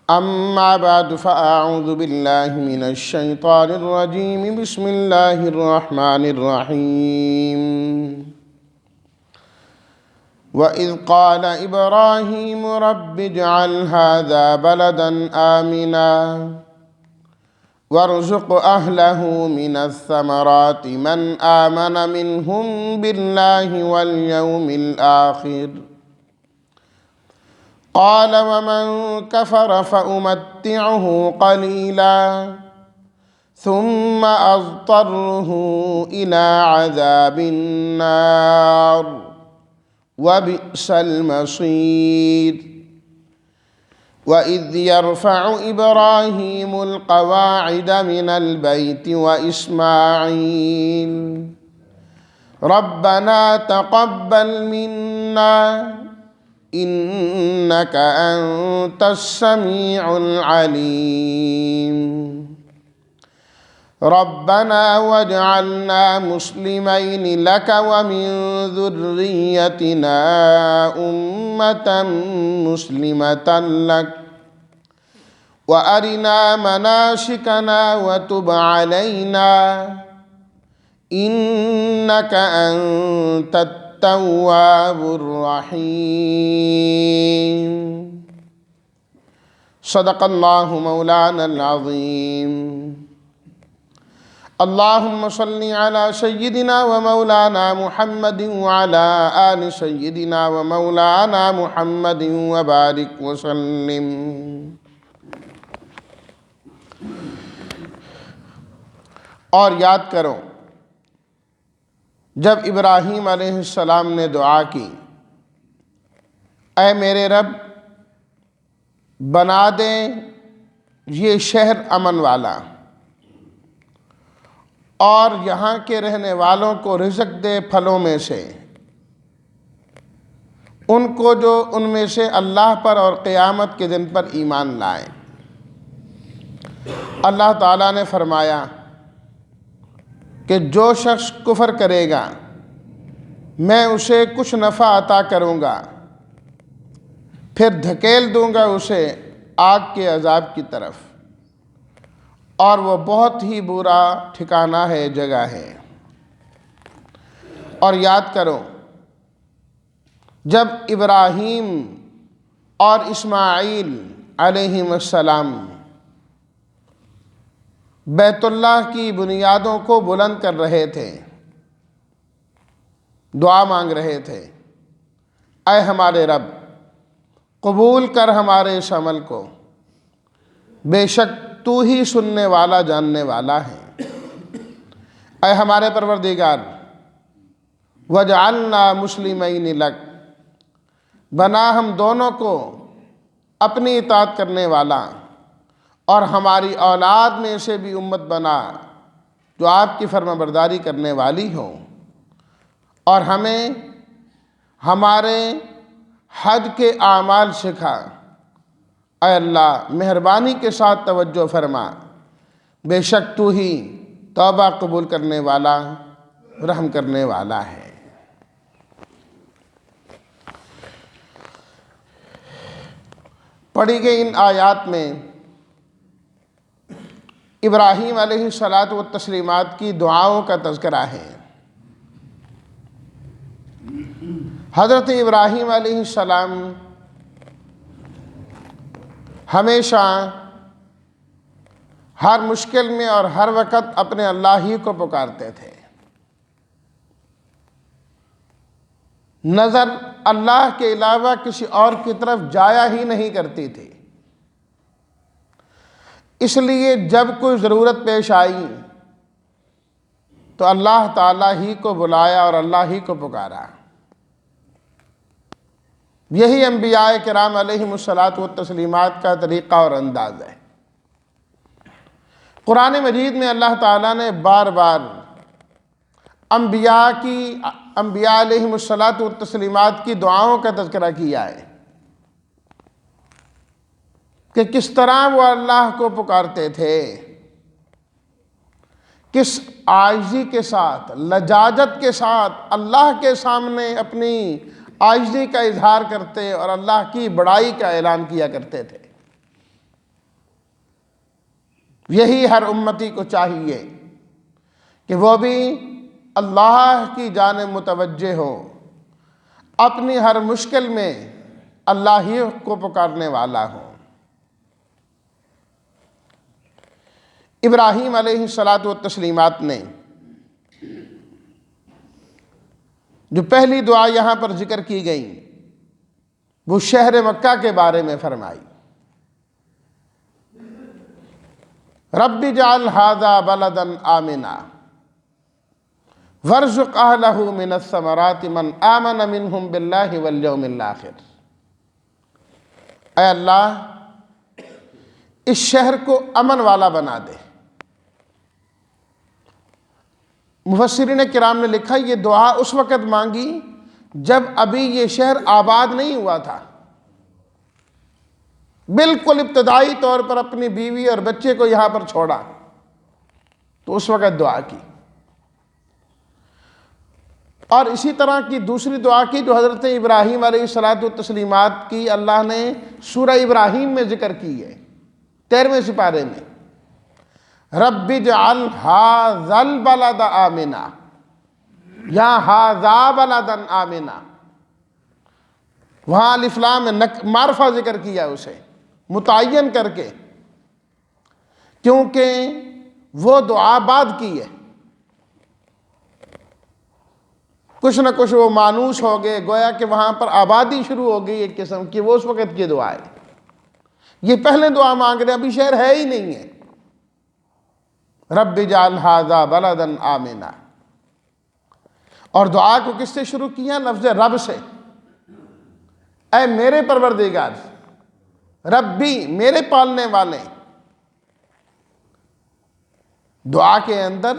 أما بعد فأعوذ بالله من الشيطان الرجيم بسم الله الرحمن الرحيم وإذ قال إبراهيم رب اجعل هذا بلدا آمنا وارزق أهله من الثمرات من آمن منهم بالله واليوم الآخر قال ومن كفر فأمتعه قليلا ثم أضطره إلى عذاب النار وبئس المصير وإذ يرفع إبراهيم القواعد من البيت وإسماعيل ربنا تقبل منا إنك أنت السميع العليم ربنا واجعلنا مسلمين لك ومن ذريتنا أمة مسلمة لك وأرنا مناسكنا وتب علينا إنك أنت التواب الرحيم صدق الله مولانا العظيم اللهم صل على سيدنا ومولانا محمد وعلى آل سيدنا ومولانا محمد وبارك وسلم اور یاد کرو جب ابراہیم علیہ السلام نے دعا کی اے میرے رب بنا دے یہ شہر امن والا اور یہاں کے رہنے والوں کو رزق دے پھلوں میں سے ان کو جو ان میں سے اللہ پر اور قیامت کے دن پر ایمان لائیں۔ اللہ تعالیٰ نے فرمایا کہ جو شخص کفر کرے گا میں اسے کچھ نفع عطا کروں گا پھر دھکیل دوں گا اسے آگ کے عذاب کی طرف اور وہ بہت ہی برا ٹھکانہ ہے، جگہ ہے۔ اور یاد کرو جب ابراہیم اور اسماعیل علیہم السلام بیت اللہ کی بنیادوں کو بلند کر رہے تھے، دعا مانگ رہے تھے، اے ہمارے رب قبول کر ہمارے اس عمل کو، بے شک تو ہی سننے والا جاننے والا ہے۔ اے ہمارے پروردگار وَجْعَلْنَا مُسْلِمَيْنِ لَكَ، بنا ہم دونوں کو اپنی اطاعت کرنے والا اور ہماری اولاد میں سے بھی امت بنا جو آپ کی فرما برداری کرنے والی ہو، اور ہمیں ہمارے حج کے اعمال سکھا۔ اے اللہ مہربانی کے ساتھ توجہ فرما، بے شک تو ہی توبہ قبول کرنے والا رحم کرنے والا ہے۔ پڑھی گئی ان آیات میں ابراہیم علیہ السلام کی دعاؤں کا تذکرہ ہے۔ حضرت ابراہیم علیہ السلام ہمیشہ ہر مشکل میں اور ہر وقت اپنے اللہ ہی کو پکارتے تھے، نظر اللہ کے علاوہ کسی اور کی طرف جایا ہی نہیں کرتی تھی۔ اس لیے جب کوئی ضرورت پیش آئی تو اللہ تعالیٰ ہی کو بلایا اور اللہ ہی کو پکارا۔ یہی انبیاء کرام علیہم الصلاۃ کا طریقہ اور انداز ہے۔ قرآن مجید میں اللہ تعالیٰ نے بار بار انبیاء علیہم الصلاۃ کی دعاؤں کا تذکرہ کیا ہے کہ کس طرح وہ اللہ کو پکارتے تھے، کس عاجزی کے ساتھ، لجاجت کے ساتھ اللہ کے سامنے اپنی عاجزی کا اظہار کرتے اور اللہ کی بڑائی کا اعلان کیا کرتے تھے۔ یہی ہر امتی کو چاہیے کہ وہ بھی اللہ کی جانب متوجہ ہو، اپنی ہر مشکل میں اللہ ہی کو پکارنے والا ہو۔ ابراہیم علیہ الصلاۃ والتسلیمات نے جو پہلی دعا یہاں پر ذکر کی گئی وہ شہر مکہ کے بارے میں فرمائی، رب اجعل ھذا بلدا آمنا وارزق اہلہ من الثمرات من آمن منہم باللہ والیوم الآخر۔ اے اللہ اس شہر کو امن والا بنا دے۔ مفسرین کرام نے لکھا یہ دعا اس وقت مانگی جب ابھی یہ شہر آباد نہیں ہوا تھا، بالکل ابتدائی طور پر اپنی بیوی اور بچے کو یہاں پر چھوڑا تو اس وقت دعا کی۔ اور اسی طرح کی دوسری دعا کی جو حضرت ابراہیم علیہ الصلاۃ والتسلیمات کی اللہ نے سورہ ابراہیم میں ذکر کی ہے 13ویں سپارے میں، رب اجعل ھذا البلد آمنا، یا ھذا بلدا آمنا، وہاں الف لام معرفہ ذکر کیا اسے متعین کر کے، کیونکہ وہ دعا بعد کی ہے، کچھ نہ کچھ وہ مانوس ہو گئے، گویا کہ وہاں پر آبادی شروع ہو گئی ایک قسم کی، وہ اس وقت کی دعا ہے۔ یہ پہلے دعا مانگ رہے ابھی شہر ہے ہی نہیں ہے، رب اجعل ھذا بلدا آمنا۔ اور دعا کو کس سے شروع کیا؟ لفظ رب سے، اے میرے پروردگار، ربی میرے پالنے والے۔ دعا کے اندر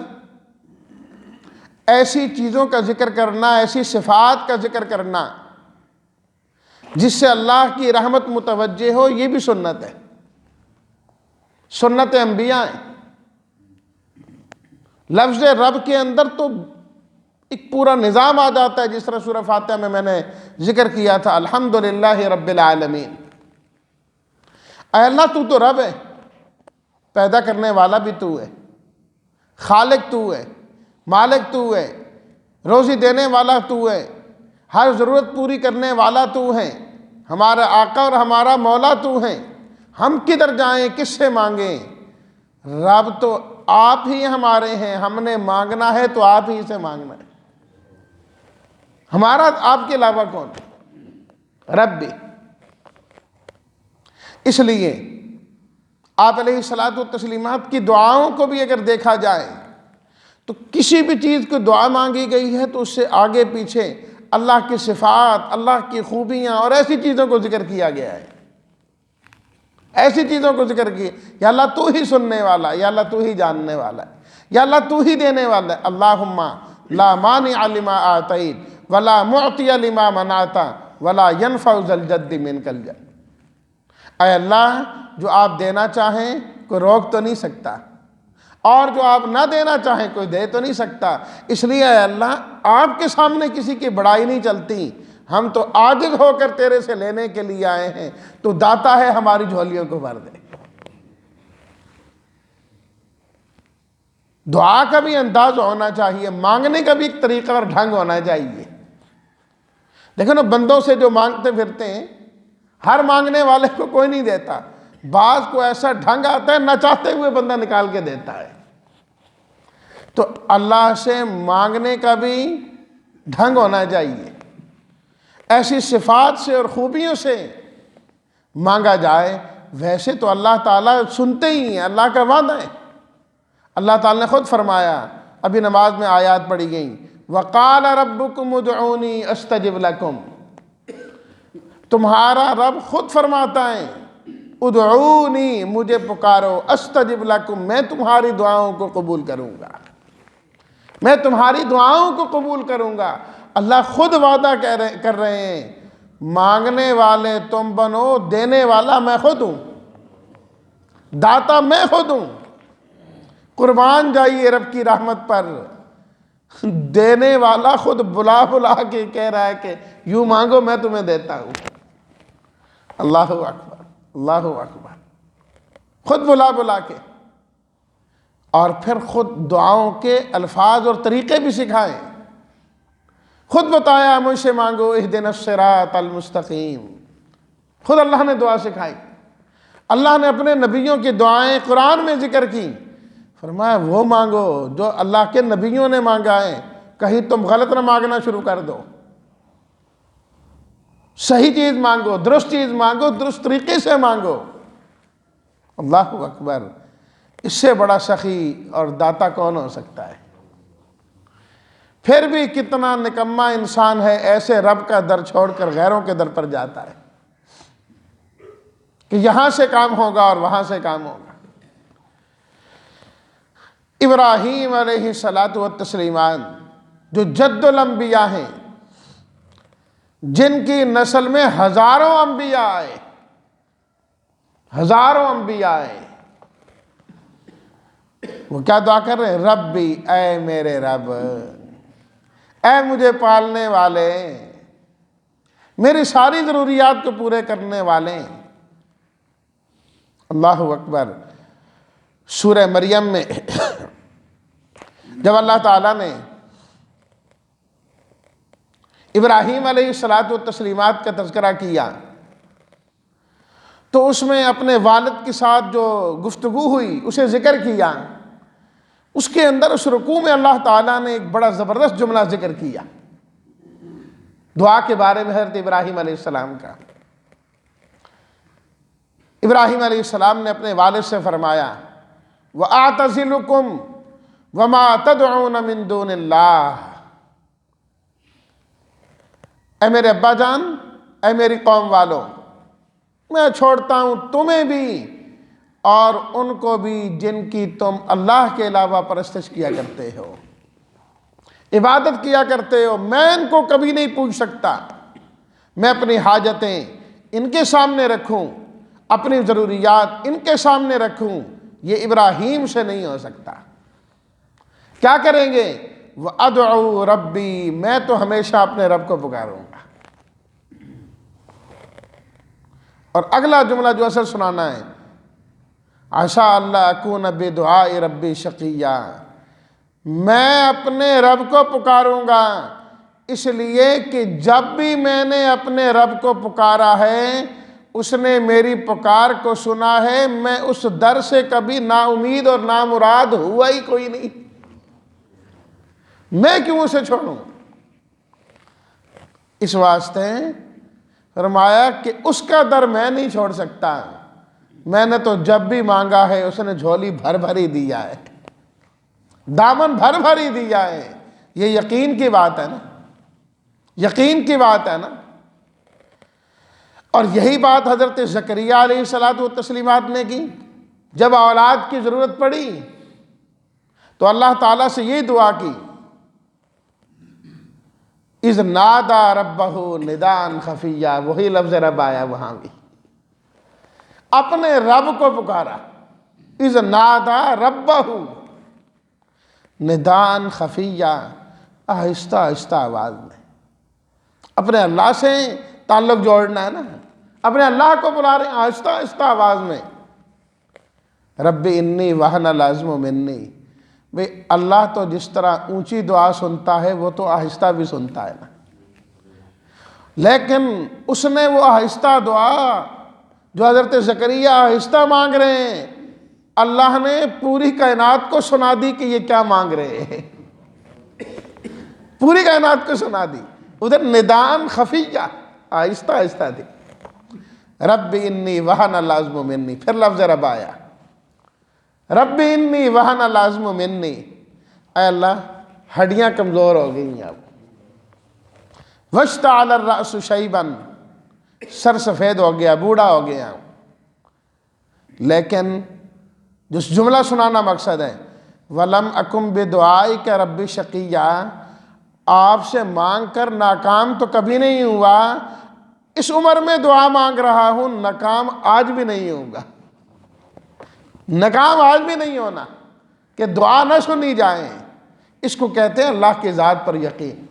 ایسی چیزوں کا ذکر کرنا، ایسی صفات کا ذکر کرنا جس سے اللہ کی رحمت متوجہ ہو، یہ بھی سنت ہے، سنت انبیاء ہے۔ لفظ رب کے اندر تو ایک پورا نظام آ جاتا ہے، جس طرح سورہ فاتحہ میں نے ذکر کیا تھا، الحمدللہ رب العالمین۔ اے اللہ تو رب ہے، پیدا کرنے والا بھی تو ہے، خالق تو ہے، مالک تو ہے، روزی دینے والا تو ہے، ہر ضرورت پوری کرنے والا تو ہے، ہمارا آقا اور ہمارا مولا تو ہے، ہم کدھر جائیں، کس سے مانگیں؟ رب تو آپ ہی ہمارے ہیں، ہم نے مانگنا ہے تو آپ ہی سے مانگنا ہے، ہمارا آپ کے علاوہ کون ہے؟ رب بھی۔ اس لیے آپ علیہ الصلاۃ والتسلیمات کی دعاؤں کو بھی اگر دیکھا جائے تو کسی بھی چیز کو دعا مانگی گئی ہے تو اس سے آگے پیچھے اللہ کی صفات، اللہ کی خوبیاں اور ایسی چیزوں کو ذکر کیا گیا ہے، ایسی چیزوں کو ذکر کیا، یا اللہ تو ہی سننے والا، یا اللہ تو ہی جاننے والا ہے، یا اللہ تو ہی دینے والا ہے۔ اللہم لا مانع لما آتیت ولا معطی لما منعت ولا ینفع ذا الجد منک الجد۔ اے اللہ جو آپ دینا چاہیں کوئی روک تو نہیں سکتا، اور جو آپ نہ دینا چاہیں کوئی دے تو نہیں سکتا، اس لیے اے اللہ آپ کے سامنے کسی کی بڑائی نہیں چلتی، ہم تو عاجز ہو کر تیرے سے لینے کے لیے آئے ہیں، تو داتا ہے ہماری جھولیوں کو بھر دے۔ دعا کا بھی انداز ہونا چاہیے، مانگنے کا بھی ایک طریقہ اور ڈھنگ ہونا چاہیے۔ دیکھو نا، بندوں سے جو مانگتے پھرتے ہیں، ہر مانگنے والے کو کوئی نہیں دیتا، بعض کو ایسا ڈھنگ آتا ہے نہ چاہتے ہوئے بندہ نکال کے دیتا ہے۔ تو اللہ سے مانگنے کا بھی ڈھنگ ہونا چاہیے، ایسی صفات سے اور خوبیوں سے مانگا جائے۔ ویسے تو اللہ تعالیٰ سنتے ہی ہیں، اللہ کا وعدہ ہے۔ اللہ تعالیٰ نے خود فرمایا، ابھی نماز میں آیات پڑھی گئیں، وَقَالَ رَبُّكُمُ ادْعُونِي أَسْتَجِبْ لَكُمْ۔ تمہارا رب خود فرماتا ہے، ادعونی، مجھے پکارو، استجب لکم، میں تمہاری دعاؤں کو قبول کروں گا، میں تمہاری دعاؤں کو قبول کروں گا۔ اللہ خود وعدہ کر رہے ہیں، مانگنے والے تم بنو، دینے والا میں خود ہوں، داتا میں خود ہوں۔ قربان جائیے رب کی رحمت پر، دینے والا خود بلا بلا کے کہہ رہا ہے کہ یوں مانگو میں تمہیں دیتا ہوں۔ اللہ اکبر، اللہ اکبر، خود بلا بلا کے۔ اور پھر خود دعاؤں کے الفاظ اور طریقے بھی سکھائے. خود بتایا مجھ سے مانگو اہدنا الصراط المستقیم. خود اللہ نے دعا سکھائی. اللہ نے اپنے نبیوں کی دعائیں قرآن میں ذکر کی. فرمایا وہ مانگو جو اللہ کے نبیوں نے مانگا ہے، کہیں تم غلط نہ مانگنا شروع کر دو. صحیح چیز مانگو، درست چیز مانگو، درست طریقے سے مانگو. اللہ اکبر. اس سے بڑا سخی اور داتا کون ہو سکتا ہے؟ پھر بھی کتنا نکما انسان ہے ایسے رب کا در چھوڑ کر غیروں کے در پر جاتا ہے کہ یہاں سے کام ہوگا اور وہاں سے کام ہوگا. ابراہیم علیہ الصلاۃ والتسلیمان جو جد الانبیاء ہیں، جن کی نسل میں ہزاروں انبیاء آئے، ہزاروں انبیاء آئے، وہ کیا دعا کر رہے ہیں؟ ربی، اے میرے رب، اے مجھے پالنے والے، میری ساری ضروریات کو پورے کرنے والے. اللہ اکبر. سورہ مریم میں جب اللہ تعالیٰ نے ابراہیم علیہ الصلاۃ والتسلیمات کا تذکرہ کیا تو اس میں اپنے والد کے ساتھ جو گفتگو ہوئی اسے ذکر کیا. اس کے اندر اس رکوع میں اللہ تعالیٰ نے ایک بڑا زبردست جملہ ذکر کیا دعا کے بارے میں حضرت ابراہیم علیہ السلام کا. ابراہیم علیہ السلام نے اپنے والد سے فرمایا وَأَعْتَزِلُكُمْ وَمَا تَدْعُونَ مِن دُونِ اللَّهِ. اے میرے ابا جان، اے میری قوم والوں، میں چھوڑتا ہوں تمہیں بھی اور ان کو بھی جن کی تم اللہ کے علاوہ پرستش کیا کرتے ہو، عبادت کیا کرتے ہو. میں ان کو کبھی نہیں پوچھ سکتا. میں اپنی حاجتیں ان کے سامنے رکھوں، اپنی ضروریات ان کے سامنے رکھوں، یہ ابراہیم سے نہیں ہو سکتا. کیا کریں گے؟ وَأَدْعُو رَبِّي، میں تو ہمیشہ اپنے رب کو پکاروں گا. اور اگلا جملہ جو اصل سنانا ہے، عَسَىٰ اللَّهَ أَكُونَ بِدُعَاءِ رَبِّي شَقِيًّا، میں اپنے رب کو پکاروں گا اس لیے کہ جب بھی میں نے اپنے رب کو پکارا ہے اس نے میری پکار کو سنا ہے. میں اس در سے کبھی نا امید اور نامراد ہوا ہی کوئی نہیں. میں کیوں اسے چھوڑوں؟ اس واسطے فرمایا کہ اس کا در میں نہیں چھوڑ سکتا. میں نے تو جب بھی مانگا ہے اس نے جھولی بھر بھر ہی دیا ہے، دامن بھر بھر ہی دیا ہے. یہ یقین کی بات ہے نا، یقین کی بات ہے نا. اور یہی بات حضرت زکریا علیہ الصلاۃ والتسلیمات نے کی. جب اولاد کی ضرورت پڑی تو اللہ تعالیٰ سے یہ دعا کی، اذ نادا ربہ ندان خفیہ. وہی لفظ رب آیا وہاں بھی، اپنے رب کو پکارا. اذ نادا ربہ ندان خفیہ، آہستہ آہستہ آواز میں. اپنے اللہ سے تعلق جوڑنا ہے نا، اپنے اللہ کو بلا رہے ہیں آہستہ آہستہ آواز میں. رب انی وہن العظم منی. بھئی اللہ تو جس طرح اونچی دعا سنتا ہے وہ تو آہستہ بھی سنتا ہے نا، لیکن اس نے وہ آہستہ دعا جو حضرت زکریا آہستہ مانگ رہے ہیں، اللہ نے پوری کائنات کو سنا دی کہ یہ کیا مانگ رہے ہیں. پوری کائنات کو سنا دی. ادھر ندان خفیہ، آہستہ آہستہ تھی. رب انی وہن العظم منی، پھر لفظ رب آیا، رب انی وہن العظم منی. اے اللہ ہڈیاں کمزور ہو گئی ہیں اب. واشتعل الرأس شیبا، سر سفید ہو گیا، بوڑھا ہو گیا. لیکن جس جملہ سنانا مقصد ہے، وَلَمْ أَكُمْ بِدُعَائِكَ رَبِّ شَقِيًّا، آپ سے مانگ کر ناکام تو کبھی نہیں ہوا. اس عمر میں دعا مانگ رہا ہوں، ناکام آج بھی نہیں ہوگا. ناکام آج بھی نہیں ہونا کہ دعا نہ سنی جائیں. اس کو کہتے ہیں اللہ کی ذات پر یقین.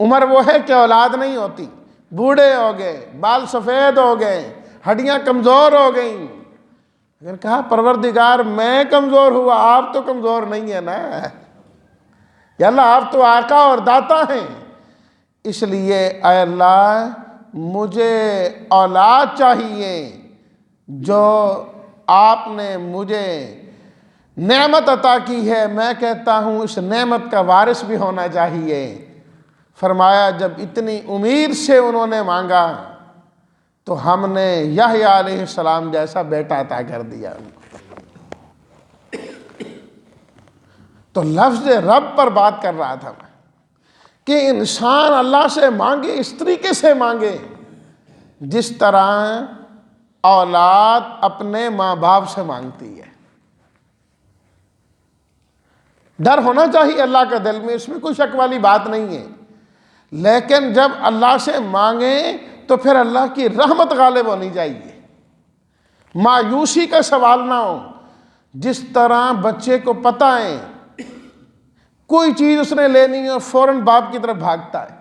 عمر وہ ہے کہ اولاد نہیں ہوتی، بوڑھے ہو گئے، بال سفید ہو گئے، ہڈیاں کمزور ہو گئیں، اگر کہا پروردگار میں کمزور ہوا، آپ تو کمزور نہیں ہے نا، یا اللہ آپ تو آقا اور داتا ہیں، اس لیے اے اللہ مجھے اولاد چاہیے جو آپ نے مجھے نعمت عطا کی ہے، میں کہتا ہوں اس نعمت کا وارث بھی ہونا چاہیے۔ فرمایا جب اتنی امید سے انہوں نے مانگا تو ہم نے یحییٰ علیہ السلام جیسا بیٹا عطا کر دیا ان کو۔ تو لفظ رب پر بات کر رہا تھا میں کہ انسان اللہ سے مانگے اس طریقے سے مانگے جس طرح اولاد اپنے ماں باپ سے مانگتی ہے۔ ڈر ہونا چاہیے اللہ کا دل میں، اس میں کوئی شک والی بات نہیں ہے، لیکن جب اللہ سے مانگیں تو پھر اللہ کی رحمت غالب ہونی چاہیے، مایوسی کا سوال نہ ہو۔ جس طرح بچے کو پتہ ہے کوئی چیز اس نے لینی ہے فوراً باپ کی طرف بھاگتا ہے،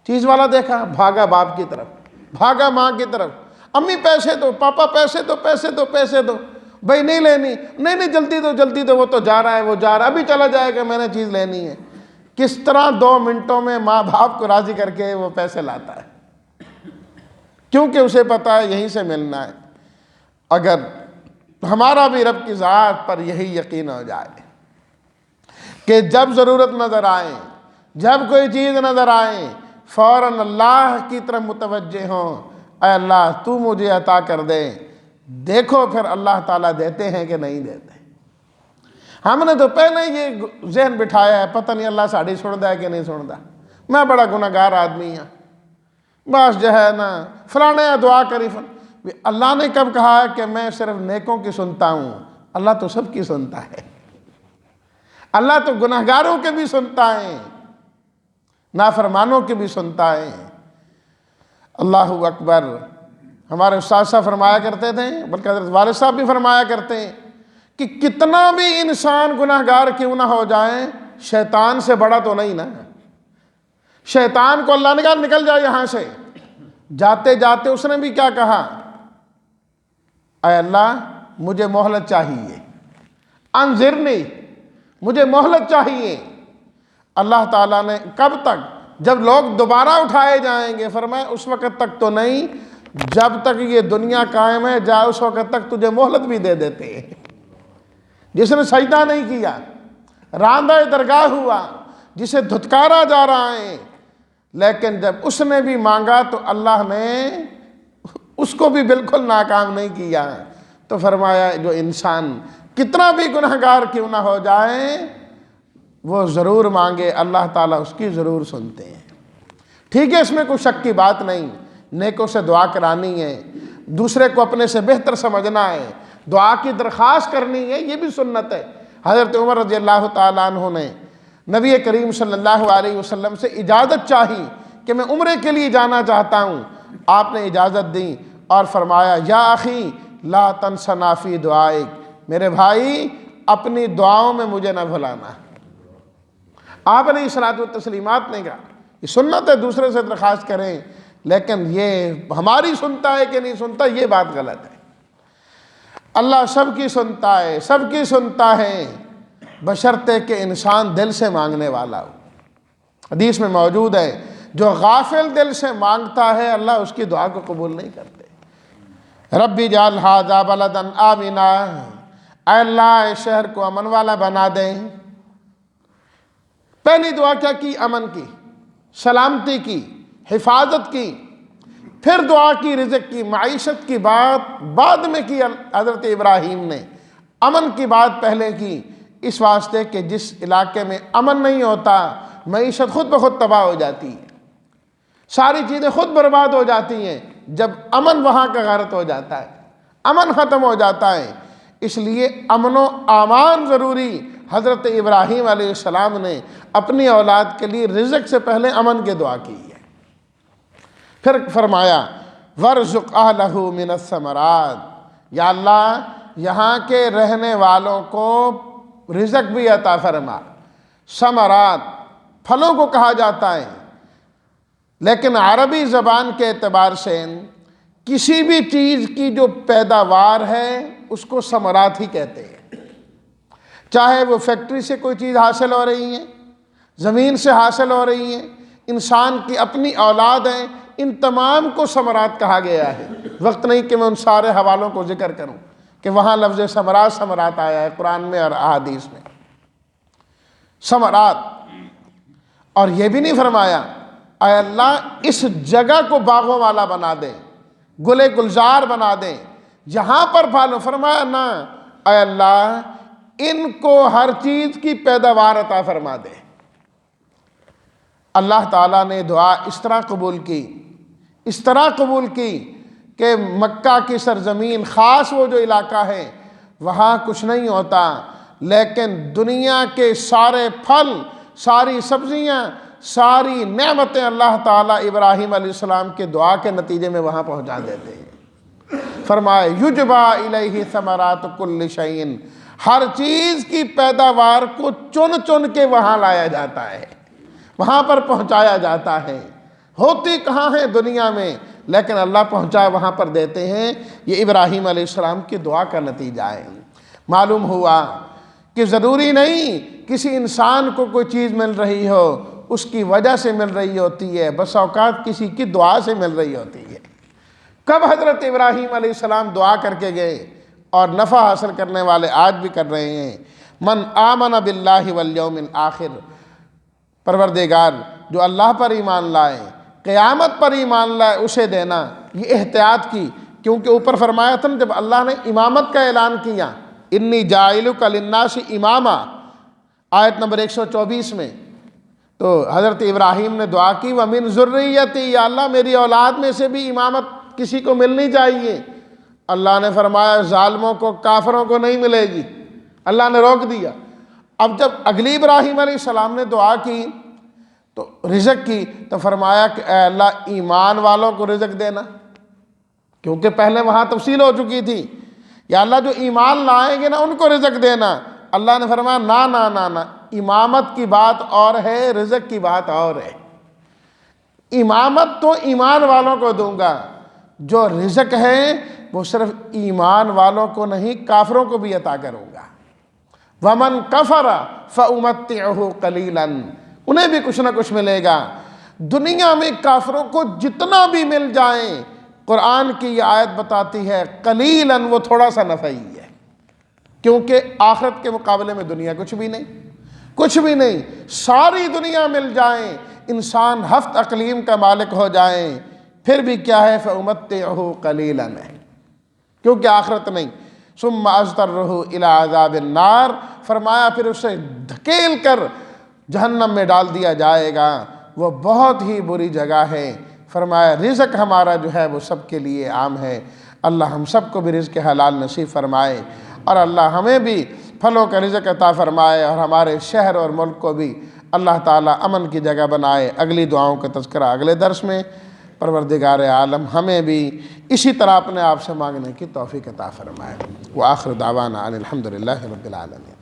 چیز والا دیکھا بھاگا باپ کی طرف، بھاگا ماں کی طرف، امی پیسے دو، پاپا پیسے دو، پیسے دو، پیسے دو، بھائی نہیں لینی، نہیں جلدی دو جلدی دو، وہ تو جا رہا ہے، وہ جا رہا ہے، ابھی چلا جائے گا، میں نے چیز لینی ہے۔ کس طرح 2 منٹوں میں ماں باپ کو راضی کر کے وہ پیسے لاتا ہے، کیونکہ اسے پتہ ہے یہیں سے ملنا ہے۔ اگر ہمارا بھی رب کی ذات پر یہی یقین ہو جائے کہ جب ضرورت نظر آئے، جب کوئی چیز نظر آئے، فوراً اللہ کی طرف متوجہ ہوں، اے اللہ تو مجھے عطا کر دے، دیکھو پھر اللہ تعالیٰ دیتے ہیں کہ نہیں دیتے۔ ہم نے تو پہلے یہ ذہن بٹھایا ہے پتہ نہیں اللہ ساڑی سندا ہے کہ نہیں سندا، میں بڑا گناہگار آدمی ہوں، بس جو ہے نا فلانے دعا کری، اللہ نے کب کہا ہے کہ میں صرف نیکوں کی سنتا ہوں؟ اللہ تو سب کی سنتا ہے، اللہ تو گناہگاروں کے بھی سنتا ہے، نافرمانوں کے بھی سنتا ہے۔ اللہ اکبر۔ ہمارے استاد صاحب فرمایا کرتے تھے، بلکہ حضرت والد صاحب بھی فرمایا کرتے ہیں کہ کتنا بھی انسان گناہگار کیوں نہ ہو جائے، شیطان سے بڑا تو نہیں نا۔ شیطان کو اللہ نے کہا نکل جا یہاں سے، جاتے جاتے اس نے بھی کیا کہا؟ اے اللہ مجھے مہلت چاہیے، انظرنی، مجھے مہلت چاہیے۔ اللہ تعالیٰ نے کب تک؟ جب لوگ دوبارہ اٹھائے جائیں گے، فرمایا اس وقت تک تو نہیں جب تک یہ دنیا قائم ہے، جائے اس وقت تک تجھے مہلت بھی دے دیتے ہیں۔ جس نے سجدہ نہیں کیا، راندہ درگاہ ہوا، جسے دھتکارا جا رہا ہے، لیکن جب اس نے بھی مانگا تو اللہ نے اس کو بھی بالکل ناکام نہیں کیا۔ تو فرمایا جو انسان کتنا بھی گناہگار کیوں نہ ہو جائے وہ ضرور مانگے، اللہ تعالیٰ اس کی ضرور سنتے ہیں۔ ٹھیک ہے، اس میں کوئی شک کی بات نہیں، نیکوں سے دعا کرانی ہے، دوسرے کو اپنے سے بہتر سمجھنا ہے، دعا کی درخواست کرنی ہے، یہ بھی سنت ہے۔ حضرت عمر رضی اللہ تعالیٰ عنہ نے نبی کریم صلی اللہ علیہ وسلم سے اجازت چاہی کہ میں عمرے کے لیے جانا چاہتا ہوں، آپ نے اجازت دی اور فرمایا یا اخی لا تنسنا فی دعائک، میرے بھائی اپنی دعاؤں میں مجھے نہ بھلانا۔ آپ علیہ الصلوۃ والتسلیمات نے کہا یہ سنت ہے دوسرے سے درخواست کریں، لیکن یہ ہماری سنتا ہے کہ نہیں سنتا یہ بات غلط ہے۔ اللہ سب کی سنتا ہے، سب کی سنتا ہے، بشرطے کہ انسان دل سے مانگنے والا ہو۔ حدیث میں موجود ہے جو غافل دل سے مانگتا ہے اللہ اس کی دعا کو قبول نہیں کرتے۔ رب اجعل ھذا بلدا آمنا، اے اللہ اس شہر کو امن والا بنا دیں۔ پہلی دعا کیا کی؟ امن کی، سلامتی کی، حفاظت کی، پھر دعا کی رزق کی، معیشت کی بات بعد میں کی۔ حضرت ابراہیم نے امن کی بات پہلے کی، اس واسطے کہ جس علاقے میں امن نہیں ہوتا معیشت خود بخود تباہ ہو جاتی ہے، ساری چیزیں خود برباد ہو جاتی ہیں جب امن وہاں کا غارت ہو جاتا ہے، امن ختم ہو جاتا ہے۔ اس لیے امن و امان ضروری۔ حضرت ابراہیم علیہ السلام نے اپنی اولاد کے لیے رزق سے پہلے امن کی دعا کی ہے۔ پھر فرمایا وَارْزُقْ أَهْلَهُ مِنَ الثَّمَرَاتِ، یا اللہ یہاں کے رہنے والوں کو رزق بھی عطا فرما۔ ثمرات پھلوں کو کہا جاتا ہے، لیکن عربی زبان کے اعتبار سے کسی بھی چیز کی جو پیداوار ہے اس کو ثمرات ہی کہتے ہیں، چاہے وہ فیکٹری سے کوئی چیز حاصل ہو رہی ہے، زمین سے حاصل ہو رہی ہیں، انسان کی اپنی اولاد ہیں، ان تمام کو ثمرات کہا گیا ہے۔ وقت نہیں کہ میں ان سارے حوالوں کو ذکر کروں کہ وہاں لفظ ثمرات آیا ہے قرآن میں اور احادیث میں، ثمرات۔ اور یہ بھی نہیں فرمایا اے اللہ اس جگہ کو باغوں والا بنا دے، گلے گلزار بنا دے، جہاں پر پھالو، فرمایا نہ، اے اللہ ان کو ہر چیز کی پیداوار عطا فرما دے۔ اللہ تعالیٰ نے دعا اس طرح قبول کی، اس طرح قبول کی کہ مکہ کی سرزمین، خاص وہ جو علاقہ ہے وہاں کچھ نہیں ہوتا، لیکن دنیا کے سارے پھل، ساری سبزیاں، ساری نعمتیں اللہ تعالیٰ ابراہیم علیہ السلام کے دعا کے نتیجے میں وہاں پہنچا دیتے ہیں۔ فرمائے یجبا الیہ ثمرات کل شیء، ہر چیز کی پیداوار کو چن چن کے وہاں لایا جاتا ہے، وہاں پر پہنچایا جاتا ہے۔ ہوتی کہاں ہے دنیا میں، لیکن اللہ پہنچا وہاں پر دیتے ہیں۔ یہ ابراہیم علیہ السلام کی دعا کا نتیجہ ہے۔ معلوم ہوا کہ ضروری نہیں کسی انسان کو کوئی چیز مل رہی ہو اس کی وجہ سے مل رہی ہوتی ہے، بس اوقات کسی کی دعا سے مل رہی ہوتی ہے۔ کب حضرت ابراہیم علیہ السلام دعا کر کے گئے اور نفع حاصل کرنے والے آج بھی کر رہے ہیں۔ من آمن باللہ والیوم الآخر، پروردگار جو اللہ پر ایمان لائے، قیامت پر ایمان لائے، اسے دینا۔ یہ احتیاط کی، کیونکہ اوپر فرمایا تھا جب اللہ نے امامت کا اعلان کیا، انی جاعلک للناس اماما، آیت نمبر 124 میں، تو حضرت ابراہیم نے دعا کی وَمِن ذُرِّيَّتِي، یا اللہ میری اولاد میں سے بھی امامت کسی کو ملنی چاہیے۔ اللہ نے فرمایا ظالموں کو، کافروں کو نہیں ملے گی، اللہ نے روک دیا۔ اب جب اگلی ابراہیم علیہ السلام نے دعا کی تو رزق کی، تو فرمایا کہ اے اللہ ایمان والوں کو رزق دینا، کیونکہ پہلے وہاں تفصیل ہو چکی تھی، یا اللہ جو ایمان لائیں گے نا ان کو رزق دینا۔ اللہ نے فرمایا نا نا نا نا، امامت کی بات اور ہے، رزق کی بات اور ہے۔ امامت تو ایمان والوں کو دوں گا، جو رزق ہے وہ صرف ایمان والوں کو نہیں کافروں کو بھی عطا کروں گا۔ وَمَن كَفَرَ فَأُمَتِّعُهُ قَلِيلًا، انہیں بھی کچھ نہ کچھ ملے گا۔ دنیا میں کافروں کو جتنا بھی مل جائیں، قرآن کی یہ آیت بتاتی ہے قلیلاً، وہ تھوڑا سا نفع ہی ہے، کیونکہ آخرت کے مقابلے میں دنیا کچھ بھی نہیں، کچھ بھی نہیں۔ ساری دنیا مل جائیں، انسان ہفت اقلیم کا مالک ہو جائیں، پھر بھی کیا ہے فَأُمَتِّعُهُ قَلِيلًا ہے، کیونکہ آخرت نہیں۔ ثُمَّ أَضْطَرُّهُ إِلَىٰ عَذَابِ النَّارِ، فرمایا پھر اسے دھکیل کر جہنم میں ڈال دیا جائے گا، وہ بہت ہی بری جگہ ہے۔ فرمایا رزق ہمارا جو ہے وہ سب کے لیے عام ہے۔ اللہ ہم سب کو بھی رزق حلال نصیب فرمائے، اور اللہ ہمیں بھی پھلوں کا رزق عطا فرمائے، اور ہمارے شہر اور ملک کو بھی اللہ تعالیٰ امن کی جگہ بنائے۔ اگلی دعاؤں کا تذکرہ اگلے درس میں۔ پروردگار عالم ہمیں بھی اسی طرح اپنے آپ سے مانگنے کی توفیق عطا فرمائے۔ وآخر دعوانا ان الحمد للہ رب العالمین۔